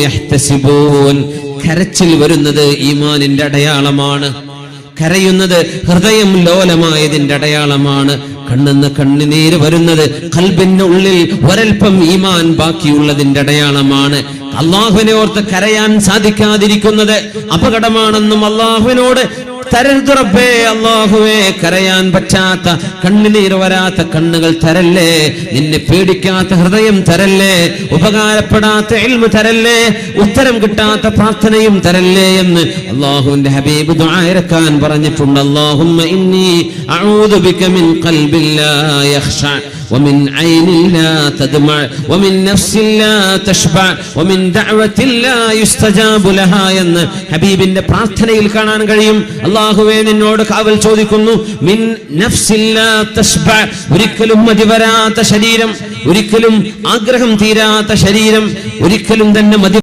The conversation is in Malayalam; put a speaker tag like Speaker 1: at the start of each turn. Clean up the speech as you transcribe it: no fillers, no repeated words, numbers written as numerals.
Speaker 1: യഹ്തസിബൂൻ. കരച്ചിൽ വരുന്നത് ഈമാനിന്റെ അടയാളമാണ്. കരയുന്നത് ഹൃദയം ലോലമായതിന്റെ അടയാളമാണ്. കണ്ണെന്ന് കണ്ണുനീര് വരുന്നത് ഖൽബിന്റെ ഉള്ളിൽ ഒരൽപ്പം ഈമാൻ ബാക്കിയുള്ളതിന്റെ അടയാളമാണ്. അള്ളാഹുവിനെ ഓർത്ത് കരയാൻ സാധിക്കാതിരിക്കുന്നത് അപകടമാണെന്നും അള്ളാഹുവിനോട് തരരുത് റബ്ബേ, അല്ലാഹുവേ, കരയാൻ പറ്റാത്ത കണ്ണുനീർ വരാത്ത കണ്ണുകൾ തരല്ലേ, നിന്നെ പേടിക്കാത്ത ഹൃദയം തരല്ലേ, ഉപകാരപ്പെടാത്ത ഇൽമു തരല്ലേ, ഉത്തരം കിട്ടാത്ത പ്രാർത്ഥനയും തരല്ലേ എന്ന് അല്ലാഹുവിന്റെ ഹബീബ് ദുആ ഇറക്കാൻ പറഞ്ഞിട്ടുണ്ട്. അല്ലാഹുമ്മ ഇന്നി അഊദു ബിക മിൻ ഖൽബിൻ ലാ യഖ്ശഅ ومن عين لا تدمع ومن نفس لا تشبع ومن دعوة لا يستجاب لها എന്ന് ഹബീബിന്റെ പ്രാർത്ഥനയിൽ കാണാൻ കഴിയും. അല്ലാഹുവേ, നിന്നോട് കാവൽ ചോദിക്കുന്നു. മിൻ നഫ്സിൻ ലാ തശ്ബഅ, ഒരിക്കലും മതി വരാത്ത ശരീരം, ഒരിക്കലും ആഗ്രഹം തീരാത്ത ശരീരം, ഒരിക്കലും തന്നെ മതി